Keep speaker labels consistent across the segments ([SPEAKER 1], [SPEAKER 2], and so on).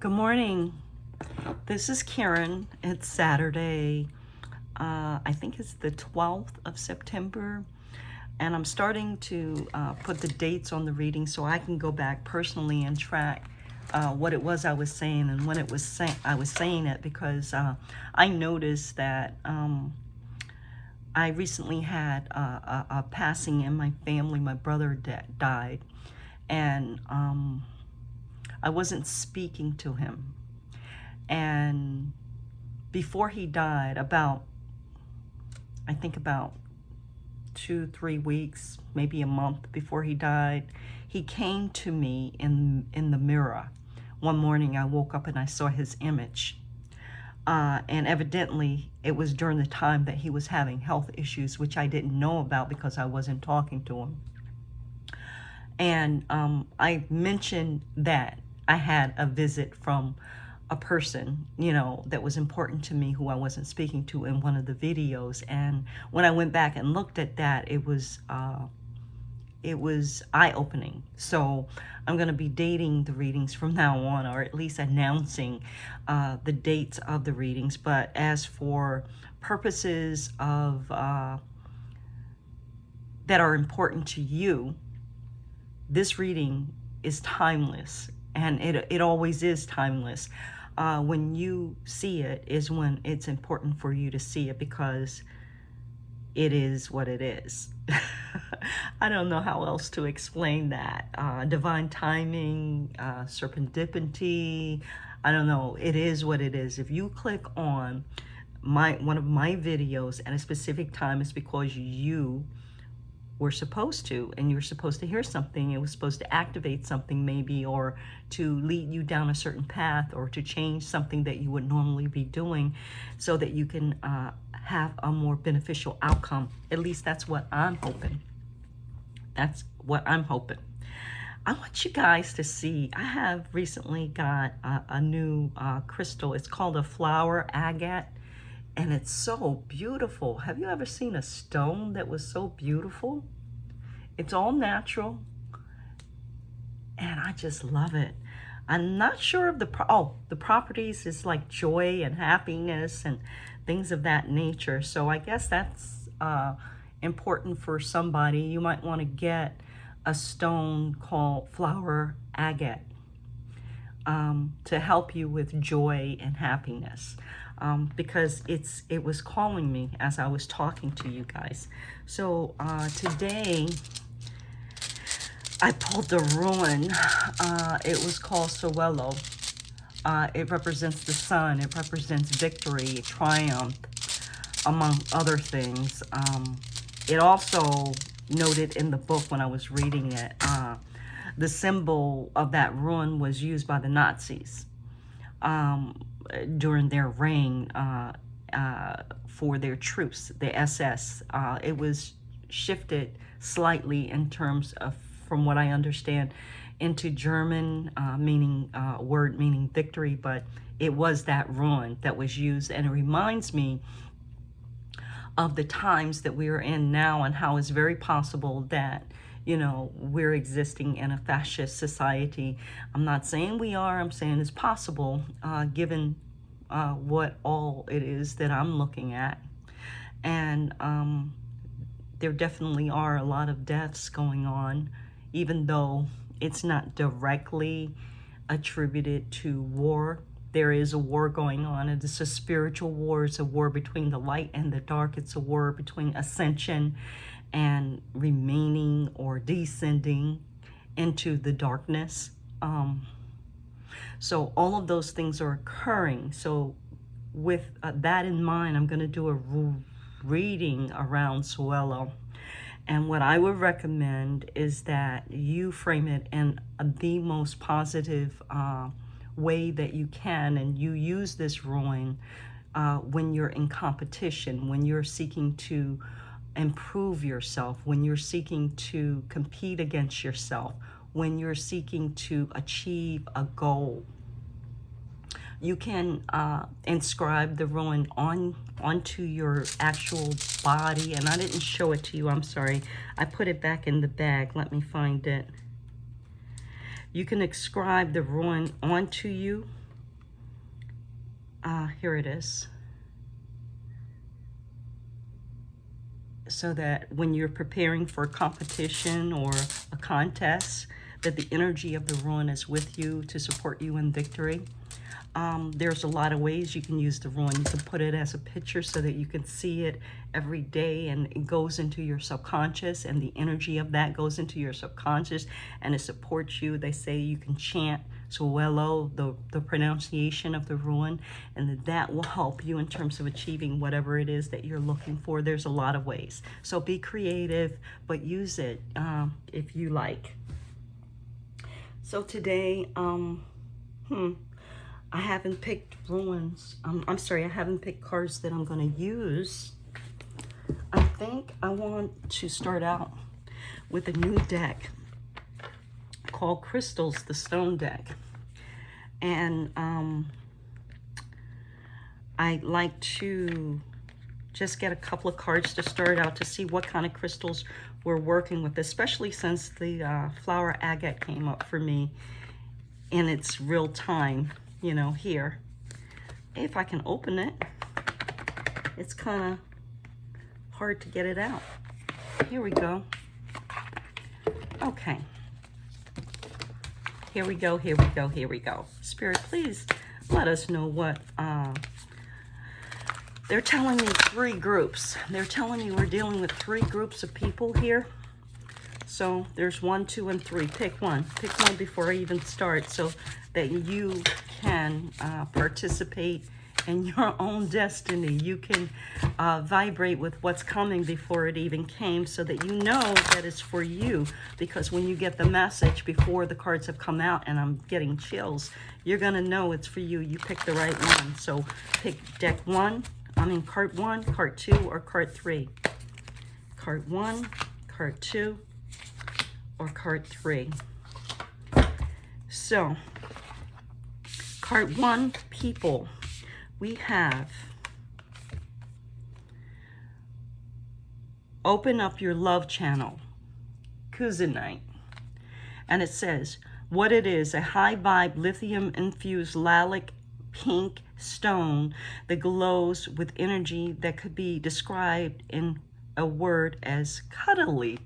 [SPEAKER 1] Good morning. This is Karen. It's Saturday. I think it's the 12th of September. And I'm starting to put the dates on the reading so I can go back personally and track what it was I was saying and when it was I was saying it, because I noticed that I recently had a passing in my family. My brother died, and I wasn't speaking to him. And before he died, I think about 2-3 weeks, maybe a month before he died, he came to me in the mirror. One morning I woke up and I saw his image. And evidently it was during the time that he was having health issues, which I didn't know about because I wasn't talking to him. And I mentioned that I had a visit from a person, that was important to me, who I wasn't speaking to, in one of the videos. And when I went back and looked at that, it was eye-opening. So I'm going to be dating the readings from now on, or at least announcing the dates of the readings. But as for purposes of that are important to you, this reading is timeless, and it always is timeless. When you see it is when it's important for you to see it, because it is what it is. I don't know how else to explain that. Divine timing, serendipity, I don't know. It is what it is. If you click on one of my videos at a specific time, it's because you were supposed to, and you're supposed to hear something. It was supposed to activate something, maybe, or to lead you down a certain path, or to change something that you would normally be doing, so that you can have a more beneficial outcome. At least that's what I'm hoping. That's what I'm hoping. I want you guys to see, I have recently got a new crystal. It's called a flower agate, and it's so beautiful. Have you ever seen a stone that was so beautiful? It's all natural, and I just love it. I'm not sure of the properties is like joy and happiness and things of that nature. So I guess that's important for somebody. You might want to get a stone called flower agate to help you with joy and happiness, because it was calling me as I was talking to you guys. So today I pulled the ruin. It was called Suelo. It represents the sun. It represents victory, triumph, among other things. It also noted in the book when I was reading it, the symbol of that ruin was used by the Nazis during their reign for their troops, the SS. It was shifted slightly in terms of, from what I understand, into German, word meaning victory, but it was that ruin that was used. And it reminds me of the times that we are in now, and how it's very possible that, we're existing in a fascist society. I'm not saying we are, I'm saying it's possible, given what all it is that I'm looking at. And there definitely are a lot of deaths going on, even though it's not directly attributed to war. There is a war going on, and it's a spiritual war. It's a war between the light and the dark. It's a war between ascension and remaining or descending into the darkness. So all of those things are occurring. So with that in mind, I'm going to do a reading around Suelo. And what I would recommend is that you frame it in the most positive way that you can, and you use this ruin when you're in competition, when you're seeking to improve yourself, when you're seeking to compete against yourself, when you're seeking to achieve a goal. You can inscribe the ruin onto your actual body. And I didn't show it to you, I'm sorry. I put it back in the bag. Let me find it. You can inscribe the ruin onto you, Here it is. So that when you're preparing for a competition or a contest, that the energy of the rune is with you to support you in victory. There's a lot of ways you can use the rune. You can put it as a picture so that you can see it every day, and it goes into your subconscious, and the energy of that goes into your subconscious, and it supports you. They say you can chant Suelo, the pronunciation of the rune, and that will help you in terms of achieving whatever it is that you're looking for. There's a lot of ways. So be creative, but use it if you like. So today, I haven't picked runes. I'm sorry, I haven't picked cards that I'm going to use. I think I want to start out with a new deck called Crystals, the Stone deck. And I'd like to just get a couple of cards to start out to see what kind of crystals we're working with, especially since the flower agate came up for me in its real time, you know, here. If I can open it, it's kind of hard to get it out. Here we go. Okay. Here we go, here we go, here we go. Spirit, please let us know what, they're telling me 3 groups. They're telling me we're dealing with 3 groups of people here. So there's 1, 2, and 3. Pick one. Pick one before I even start so that you can participate in your own destiny. You can vibrate with what's coming before it even came, so that you know that it's for you. Because when you get the message before the cards have come out, and I'm getting chills, you're going to know it's for you. You pick the right one. So pick deck 1, card 1, card 2, or card 3. Card 1, card 2, or card 3. So, card 1, people. We have open up your love channel, Kusanite. And it says, what it is, a high vibe lithium infused lilac pink stone that glows with energy that could be described in a word as cuddly.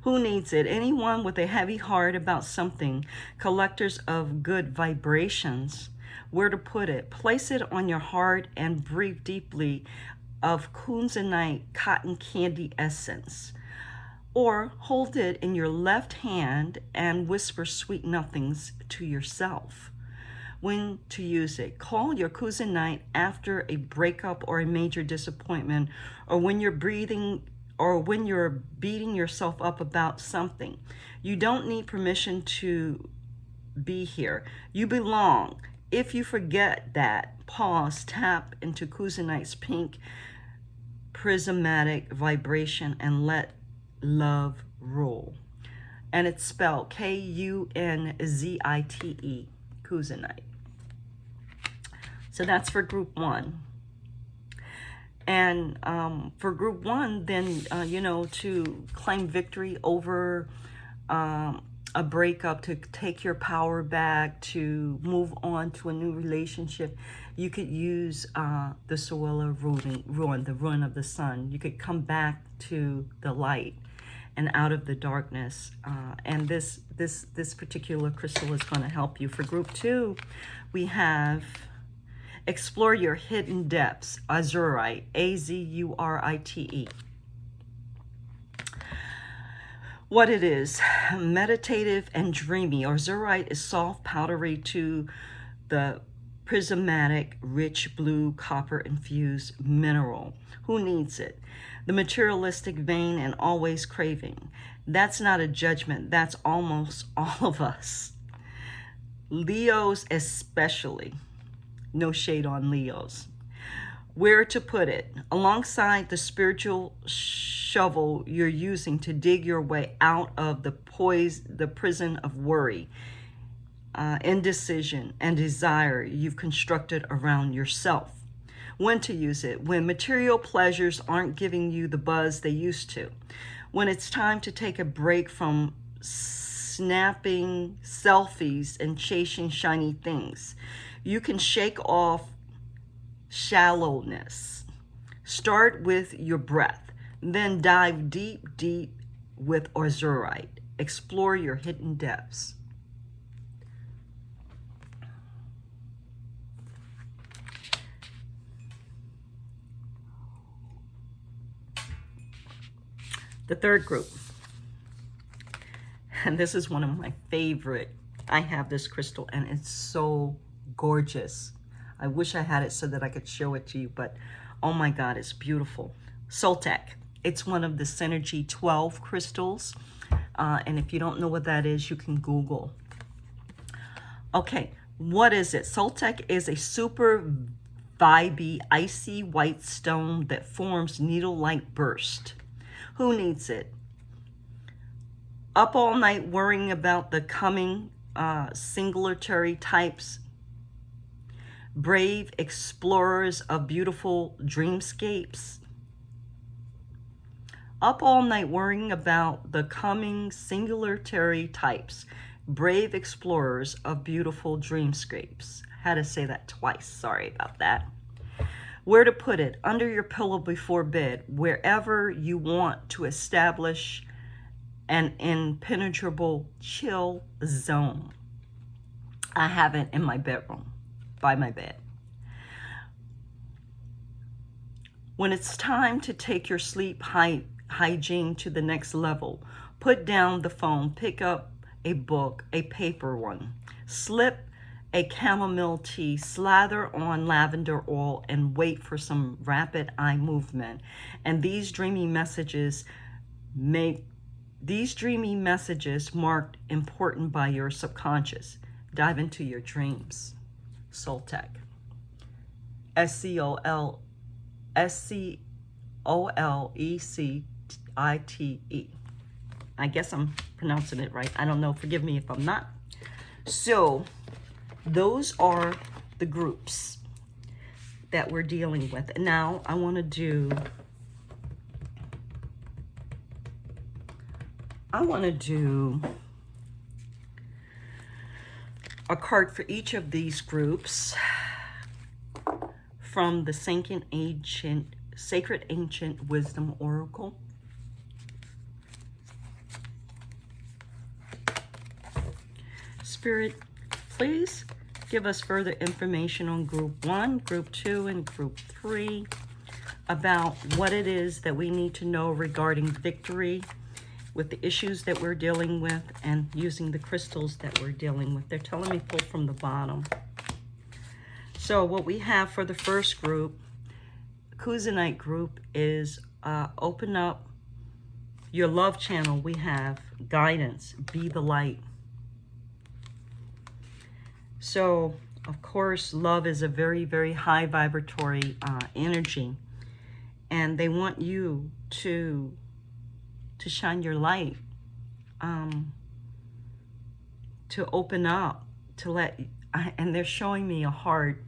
[SPEAKER 1] Who needs it? Anyone with a heavy heart about something, collectors of good vibrations. Where to put it? Place it on your heart and breathe deeply of Kusanite cotton candy essence. Or hold it in your left hand and whisper sweet nothings to yourself. When to use it? Call your Kusanite after a breakup or a major disappointment, or when you're beating yourself up about something. You don't need permission to be here. You belong. If you forget that, pause, tap into Kusanite's pink prismatic vibration and let love rule. And it's spelled Kunzite, Kusanite. So that's for group 1. And for group 1, then, you know, to claim victory over a breakup, to take your power back, to move on to a new relationship, you could use the Suelo rune, the rune of the sun. You could come back to the light and out of the darkness. And this particular crystal is going to help you. For group 2, we have explore your hidden depths, Azurite, Azurite. What it is, meditative and dreamy. Azurite is soft, powdery to the prismatic, rich blue, copper-infused mineral. Who needs it? The materialistic, vain, and always craving. That's not a judgment. That's almost all of us. Leos especially. No shade on Leos. Where to put it? Alongside the spiritual shovel you're using to dig your way out of the prison of worry, indecision, and desire you've constructed around yourself. When to use it? When material pleasures aren't giving you the buzz they used to. When it's time to take a break from snapping selfies and chasing shiny things. You can shake off shallowness. Start with your breath, then dive deep, deep with Ozurite. Explore your hidden depths. The third group, and this is one of my favorite. I have this crystal and it's so gorgeous. I wish I had it so that I could show it to you, but oh my God, it's beautiful. Soltec. It's one of the Synergy 12 crystals. And if you don't know what that is, you can Google. Okay, what is it? Soltec is a super vibey, icy white stone that forms needle-like burst. Who needs it? Up all night worrying about the coming singularity types, brave explorers of beautiful dreamscapes. Up all night worrying about the coming singularity types, brave explorers of beautiful dreamscapes. Had to say that twice, sorry about that. Where to put it? Under your pillow before bed, wherever you want to establish an impenetrable chill zone. I have it in my bedroom, by my bed. When it's time to take your sleep hygiene to the next level, put down the phone, pick up a book, a paper one, slip a chamomile tea, slather on lavender oil, and wait for some rapid eye movement. And these dreamy messages marked important by your subconscious. Dive into your dreams. Soltec. SCOLECITE. I guess I'm pronouncing it right. I don't know. Forgive me if I'm not. So those are the groups that we're dealing with. Now I want to do a card for each of these groups from the Sacred Ancient Wisdom Oracle. Spirit, please give us further information on Group 1, Group 2, and Group 3 about what it is that we need to know regarding victory with the issues that we're dealing with and using the crystals that we're dealing with. They're telling me pull from the bottom. So what we have for the first group, Kustomerkontact group, is open up your love channel. We have guidance, be the light. So, of course, love is a very, very high vibratory energy. And they want you to shine your light, to open up, to let, and they're showing me a heart,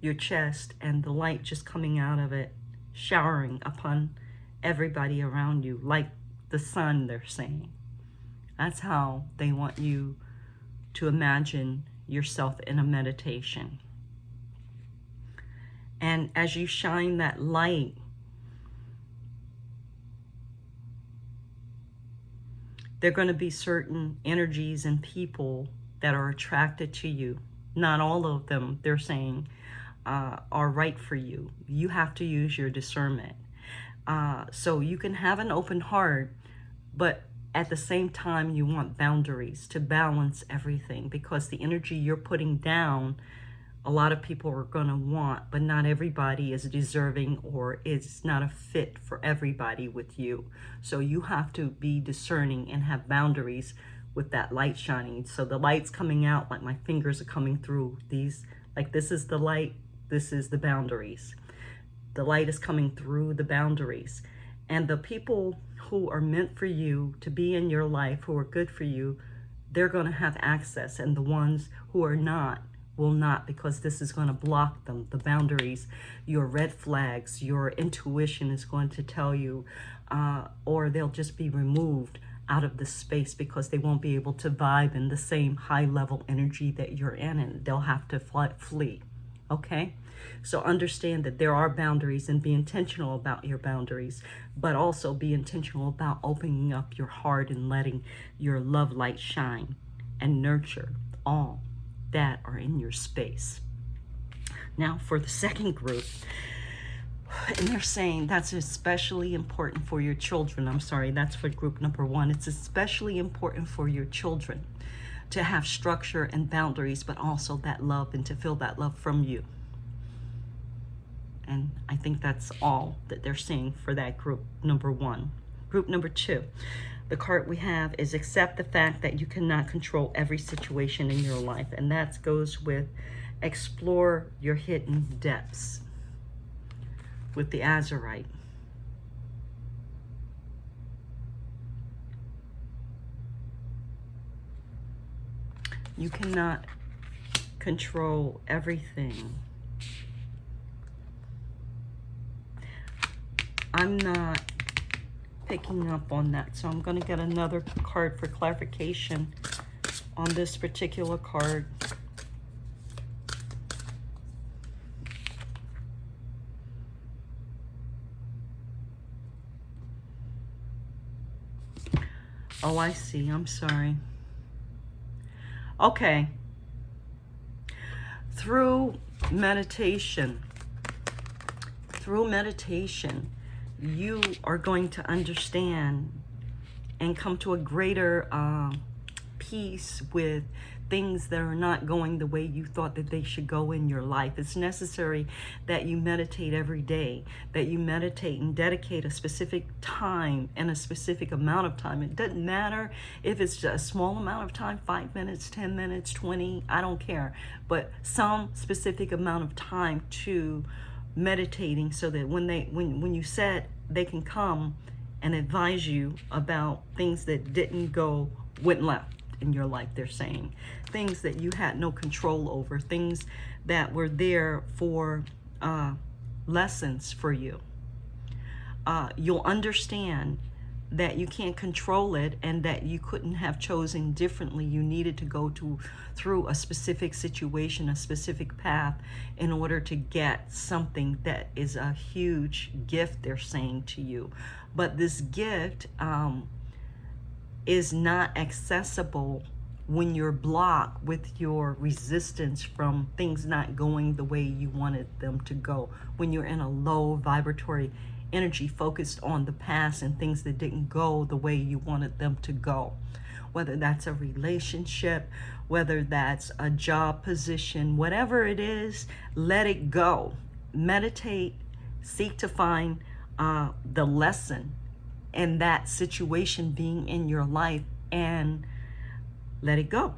[SPEAKER 1] your chest, and the light just coming out of it, showering upon everybody around you, like the sun, they're saying. That's how they want you to imagine yourself in a meditation. And as you shine that light, there are going to be certain energies and people that are attracted to you. Not all of them, they're saying, are right for you. You have to use your discernment. So you can have an open heart, but at the same time, you want boundaries to balance everything, because the energy you're putting down, a lot of people are going to want, but not everybody is deserving, or it's not a fit for everybody with you. So you have to be discerning and have boundaries with that light shining. So the light's coming out, like my fingers are coming through these, like this is the light, this is the boundaries. The light is coming through the boundaries. And the people who are meant for you to be in your life, who are good for you, they're going to have access. And the ones who are not will not, because this is going to block them. The boundaries, your red flags, your intuition is going to tell you, or they'll just be removed out of this space because they won't be able to vibe in the same high level energy that you're in, and they'll have to flee. Okay? So understand that there are boundaries, and be intentional about your boundaries, but also be intentional about opening up your heart and letting your love light shine and nurture all that are in your space. Now for the second group, and they're saying that's especially important for your children. I'm sorry, that's for group number one. It's especially important for your children to have structure and boundaries, but also that love, and to feel that love from you. And I think that's all that they're saying for that group number one. Group number two, the card we have is accept the fact that you cannot control every situation in your life. And that goes with explore your hidden depths with the Azurite. You cannot control everything. I'm not picking up on that, so I'm going to get another card for clarification on this particular card. Oh, I see. I'm sorry. Okay. Through meditation, you are going to understand and come to a greater peace with things that are not going the way you thought that they should go in your life. It's necessary that you meditate every day, that you meditate and dedicate a specific time and a specific amount of time. It doesn't matter if it's a small amount of time, 5 minutes, 10 minutes, 20, I don't care, but some specific amount of time to meditating, so that when you said, they can come and advise you about things that went left in your life. They're saying things that you had no control over, things that were there for lessons for you. You'll understand that you can't control it, and that you couldn't have chosen differently. You needed to go through a specific situation, a specific path, in order to get something that is a huge gift, they're saying to you. But this gift is not accessible when you're blocked with your resistance from things not going the way you wanted them to go, when you're in a low vibratory energy focused on the past and things that didn't go the way you wanted them to go. Whether that's a relationship, whether that's a job position, whatever it is, let it go. Meditate, seek to find the lesson in that situation being in your life, and let it go.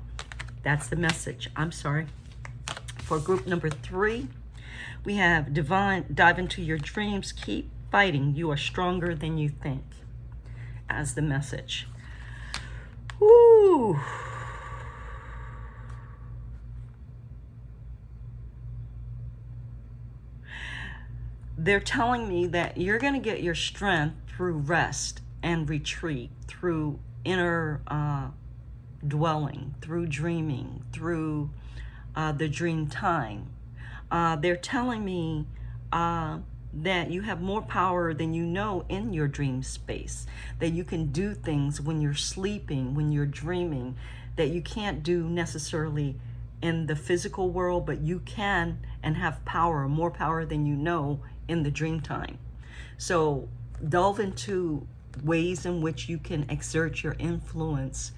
[SPEAKER 1] That's the message. I'm sorry. For group number three, we have dive into your dreams, keep fighting. You are stronger than you think, as the message. Woo. They're telling me that you're going to get your strength through rest and retreat, through inner dwelling, through dreaming, through the dream time. They're telling me that you have more power than you know in your dream space, that you can do things when you're sleeping, when you're dreaming, that you can't do necessarily in the physical world, but you can and have power, more power than you know in the dream time. So delve into ways in which you can exert your influence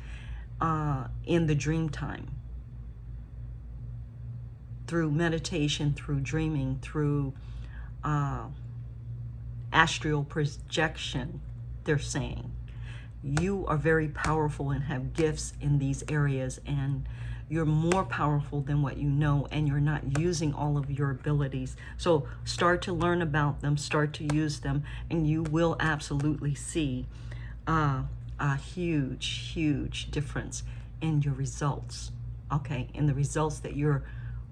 [SPEAKER 1] in the dream time, through meditation, through dreaming, through astral projection. They're saying you are very powerful and have gifts in these areas, and you're more powerful than what you know, and you're not using all of your abilities. So start to learn about them, start to use them, and you will absolutely see a huge difference in your results, okay, in the results that you're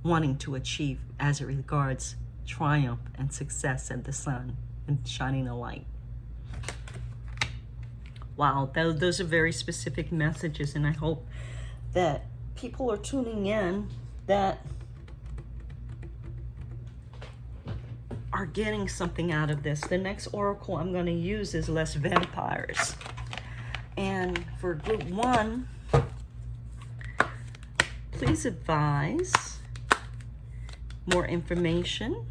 [SPEAKER 1] wanting to achieve as it regards triumph and success and the sun and shining a light. Wow, those are very specific messages, and I hope that people are tuning in that are getting something out of this. The next oracle I'm going to use is Less Vampires. And for group 1, please advise more information.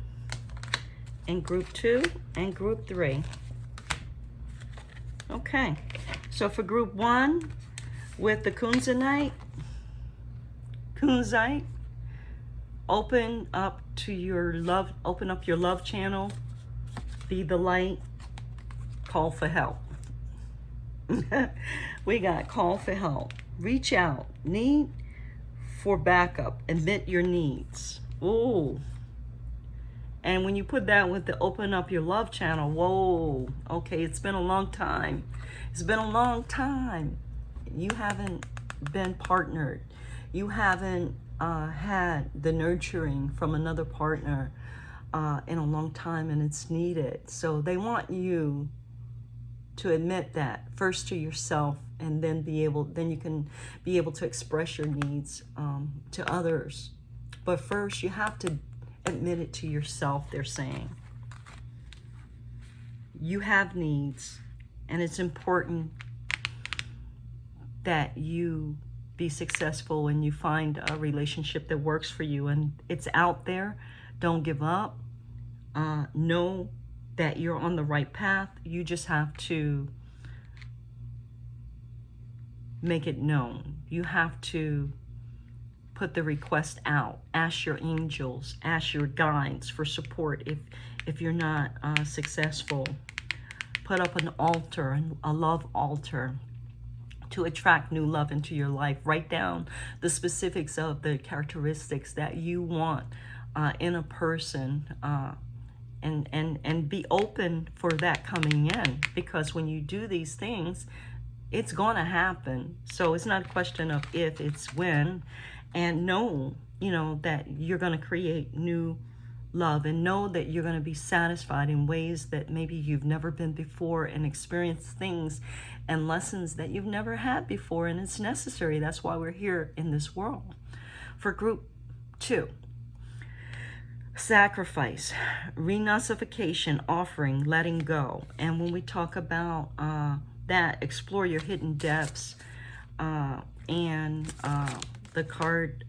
[SPEAKER 1] And group 2 and group 3. Okay, so for group 1 with the kunzite, open up your love channel, be the light, call for help. We got call for help, reach out, need for backup, admit your needs. Ooh. And when you put that with the open up your love channel, whoa, okay, it's been a long time. It's been a long time. You haven't been partnered. You haven't had the nurturing from another partner in a long time, and it's needed. So they want you to admit that first to yourself, and then you can be able to express your needs to others. But first, you have to admit it to yourself, they're saying. You have needs, and it's important that you be successful and you find a relationship that works for you. And it's out there. Don't give up. Know that you're on the right path. You just have to make it known. You have to put the request out. Ask your angels, ask your guides for support if you're not successful. Put up an altar, a love altar, to attract new love into your life. Write down the specifics of the characteristics that you want in a person, and be open for that coming in, because when you do these things, it's gonna happen. So it's not a question of if, it's when. And know, that you're going to create new love, and know that you're going to be satisfied in ways that maybe you've never been before, and experience things and lessons that you've never had before, and it's necessary. That's why we're here in this world. For group 2, sacrifice, renunciation, offering, letting go. And when we talk about that, explore your hidden depths, and the card,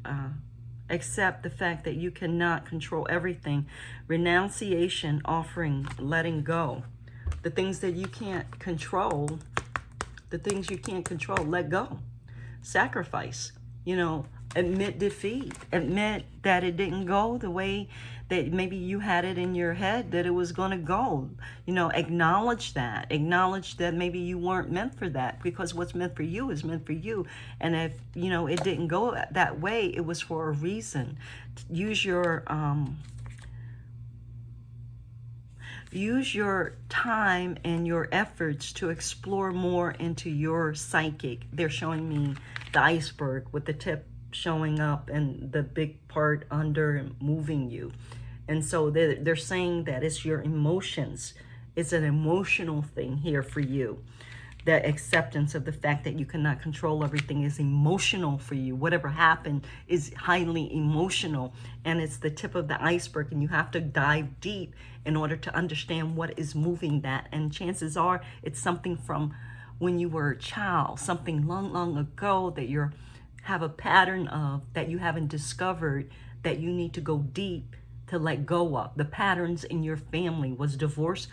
[SPEAKER 1] accept the fact that you cannot control everything. Renunciation, offering, letting go. The things that you can't control, let go. Sacrifice, admit defeat. Admit that it didn't go the way that maybe you had it in your head that it was going to go. Acknowledge that. Acknowledge that maybe you weren't meant for that, because what's meant for you is meant for you. And if, it didn't go that way, it was for a reason. Use your time and your efforts to explore more into your psychic. They're showing me the iceberg with the tip showing up and the big part under moving you. And so they're saying that it's your emotions. It's an emotional thing here for you. The acceptance of the fact that you cannot control everything is emotional for you. Whatever happened is highly emotional, and it's the tip of the iceberg, and you have to dive deep in order to understand what is moving that. And chances are it's something from when you were a child, something long, long ago that you have a pattern of that you haven't discovered, that you need to go deep to let go of. The patterns in your family was divorce,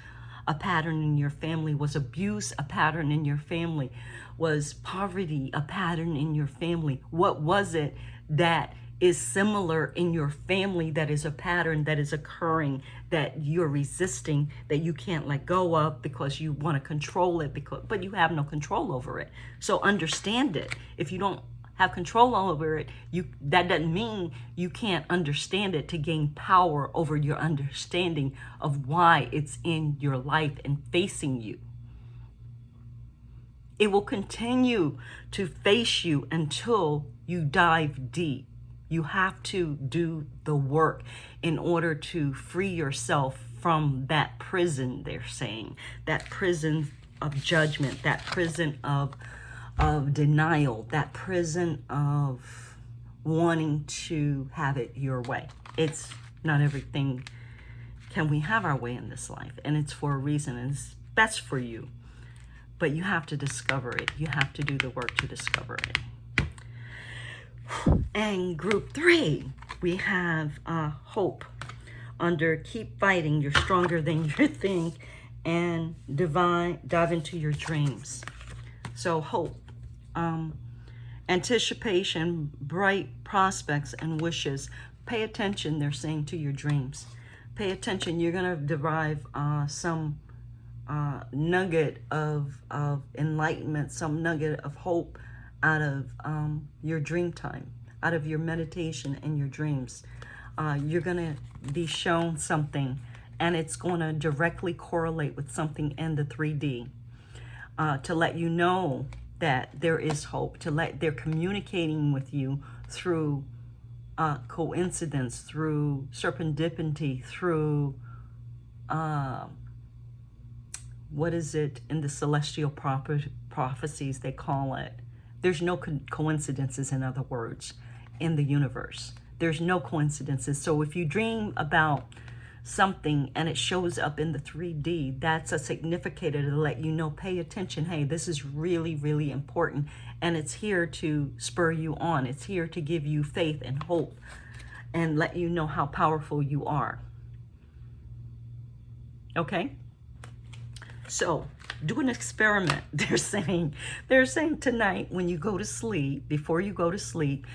[SPEAKER 1] a pattern in your family was abuse, a pattern in your family was poverty, a pattern in your family. What was it that is similar in your family, that is a pattern that is occurring, that you're resisting, that you can't let go of because you want to control it, but you have no control over it. So understand it. If you don't have control over it, that doesn't mean you can't understand it to gain power over your understanding of why it's in your life and facing you. It will continue to face you until you dive deep. You have to do the work in order to free yourself from that prison, they're saying. That prison of judgment, that prison of denial, that prison of wanting to have it your way. It's not everything can we have our way in this life, and it's for a reason, and it's best for you. But you have to discover it. You have to do the work to discover it. And group 3, we have hope. Under keep fighting, you're stronger than you think, and dive into your dreams. So hope, anticipation, bright prospects and wishes. Pay attention, they're saying, to your dreams. Pay attention. You're going to derive some nugget of enlightenment, some nugget of hope out of your dream time, out of your meditation and your dreams. You're going to be shown something, and it's going to directly correlate with something in the 3D to let you know that there is hope, they're communicating with you through coincidence, through serendipity, through what is it in the celestial prophecies they call it? There's no coincidences, in other words, in the universe. There's no coincidences. So if you dream about something and it shows up in the 3D, that's a significator to let you know, pay attention. Hey, this is really, really important. And it's here to spur you on. It's here to give you faith and hope and let you know how powerful you are. Okay? So do an experiment. They're saying tonight when you go to sleep, before you go to sleep,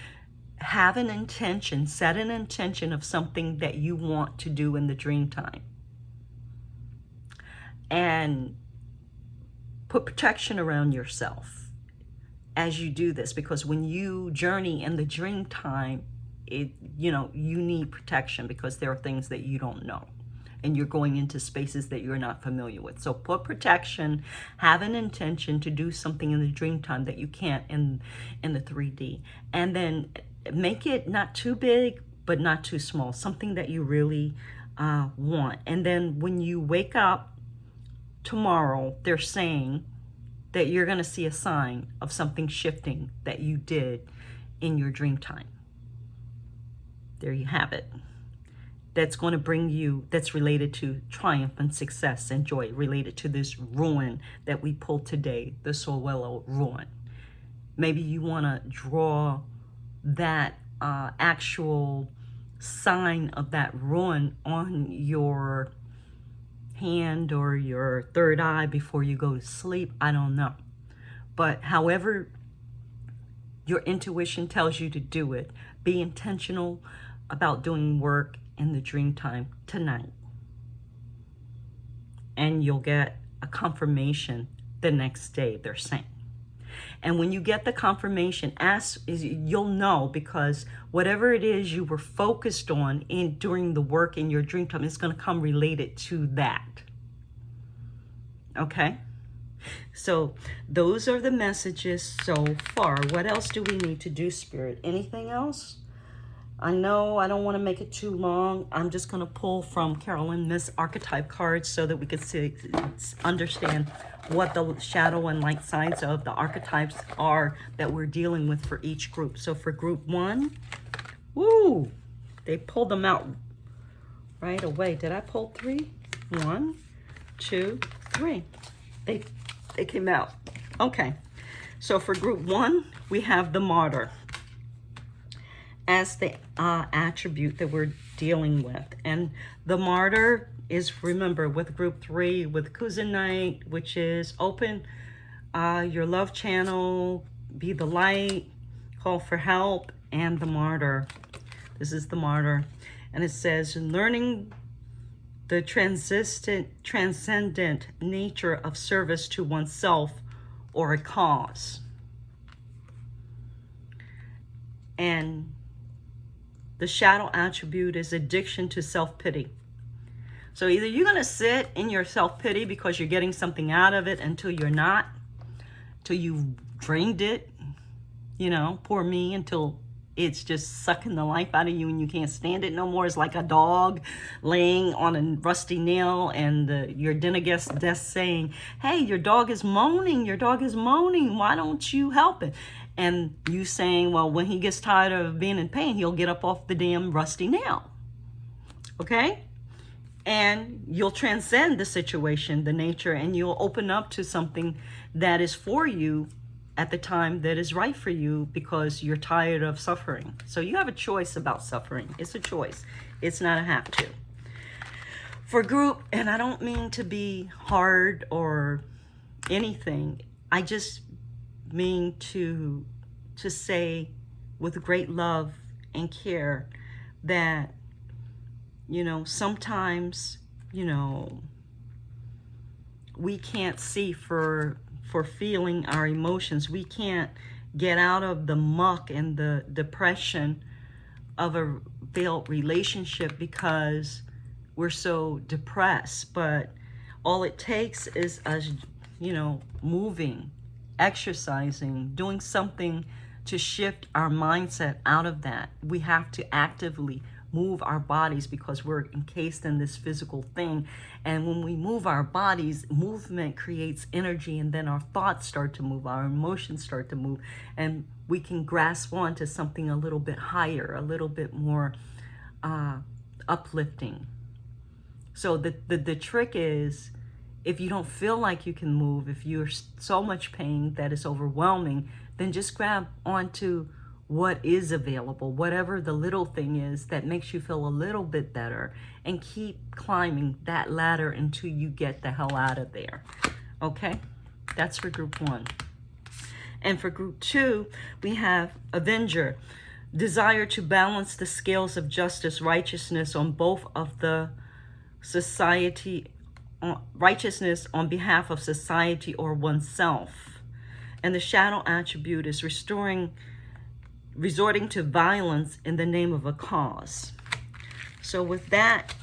[SPEAKER 1] have an intention, set an intention of something that you want to do in the dream time. And put protection around yourself as you do this, because when you journey in the dream time, you need protection, because there are things that you don't know. And you're going into spaces that you're not familiar with. So put protection, have an intention to do something in the dream time that you can't in the 3D. And then make it not too big, but not too small. Something that you really want. And then when you wake up tomorrow, they're saying that you're going to see a sign of something shifting that you did in your dream time. There you have it. That's going to bring you, that's related to triumph and success and joy, related to this ruin that we pulled today, the Solwello ruin. Maybe you want to draw that actual sign of that ruin on your hand or your third eye before you go to sleep. I don't know. But however your intuition tells you to do it, be intentional about doing work in the dream time tonight, and you'll get a confirmation the next day, they're saying. And when you get the confirmation, you'll know, because whatever it is you were focused on during the work in your dream time is going to come related to that. Okay? So those are the messages so far. What else do we need to do, Spirit? Anything else? I know I don't want to make it too long. I'm just going to pull from Carolyn Miss archetype cards so that we can understand what the shadow and light sides of the archetypes are that we're dealing with for each group. So for group 1, woo, they pulled them out right away. Did I pull 3? 1, 2, 3. They came out. Okay. So for group 1, we have the martyr as the attribute that we're dealing with. And the martyr is, remember, with group 3, with Kusanite, which is open your love channel, be the light, call for help, and the martyr. This is the martyr. And it says, learning the transcendent nature of service to oneself or a cause. And the shadow attribute is addiction to self-pity. So either you're going to sit in your self-pity because you're getting something out of it until you're not, till you've drained it, poor me, until it's just sucking the life out of you and you can't stand it no more. It's like a dog laying on a rusty nail and your dentist desk saying, hey, your dog is moaning, why don't you help it? And you saying, well, when he gets tired of being in pain, he'll get up off the damn rusty nail. Okay? And you'll transcend the situation, the nature, and you'll open up to something that is for you at the time that is right for you, because you're tired of suffering. So you have a choice about suffering. It's a choice. It's not a have to. For group, and I don't mean to be hard or anything, I just mean to say with great love and care that, you know, sometimes, you know, we can't see for feeling our emotions. We can't get out of the muck and the depression of a failed relationship because we're so depressed. But all it takes is us, you know, moving, exercising, doing something to shift our mindset out of that. We have to actively move our bodies because we're encased in this physical thing. And when we move our bodies, movement creates energy, and then our thoughts start to move, our emotions start to move, and we can grasp on to something a little bit higher, a little bit more uplifting. So the trick is, if you don't feel like you can move, if you're so much pain that it's overwhelming, then just grab onto what is available, whatever the little thing is that makes you feel a little bit better, and keep climbing that ladder until you get the hell out of there. Okay? That's for group 1. And for group 2, we have Avenger. Desire to balance the scales of justice, righteousness on both of the society, righteousness on behalf of society or oneself. And the shadow attribute is resorting to violence in the name of a cause. So with that,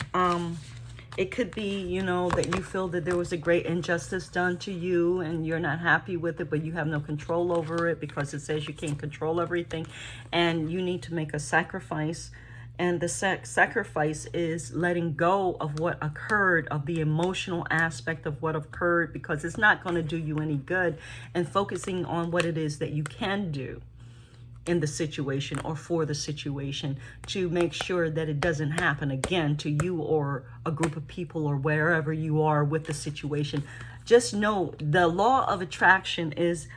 [SPEAKER 1] it could be, you know, that you feel that there was a great injustice done to you and you're not happy with it, but you have no control over it because it says you can't control everything, and you need to make a sacrifice. And the sacrifice is letting go of what occurred, of the emotional aspect of what occurred, because it's not going to do you any good, and focusing on what it is that you can do in the situation or for the situation to make sure that it doesn't happen again to you or a group of people or wherever you are with the situation. Just know the law of attraction is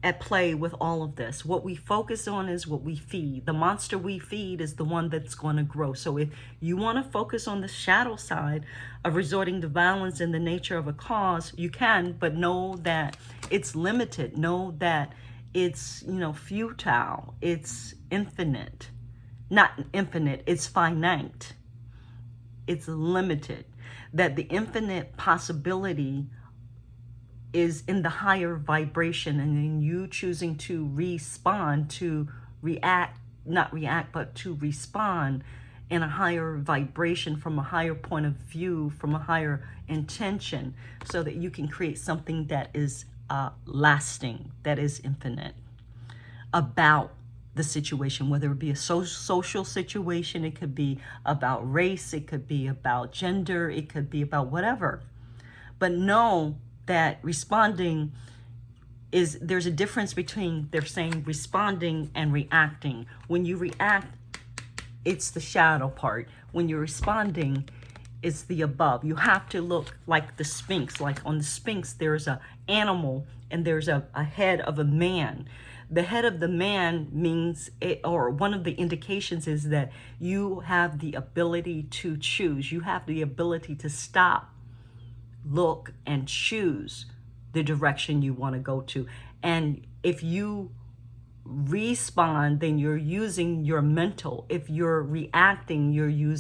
[SPEAKER 1] at play with all of this. What we focus on is what we feed. The monster we feed is the one that's going to grow. So if you want to focus on the shadow side of resorting to violence in the nature of a cause, you can, but know that it's limited. Know that it's, you know, futile. It's infinite. Not infinite, it's finite. It's limited. That the infinite possibility is in the higher vibration, and then you choosing to respond, to react, not react, but to respond in a higher vibration, from a higher point of view, from a higher intention, so that you can create something that is lasting, that is infinite, about the situation, whether it be a social situation, it could be about race, it could be about gender, it could be about whatever. But know that responding is, there's a difference between, they're saying, responding and reacting. When you react, it's the shadow part. When you're responding, it's the above. You have to look like the Sphinx. Like on the Sphinx, there's an animal and there's a head of a man. The head of the man means, or one of the indications is that you have the ability to choose. You have the ability to stop, look, and choose the direction you want to go to. And if you respond, then you're using your mental. If you're reacting, you're using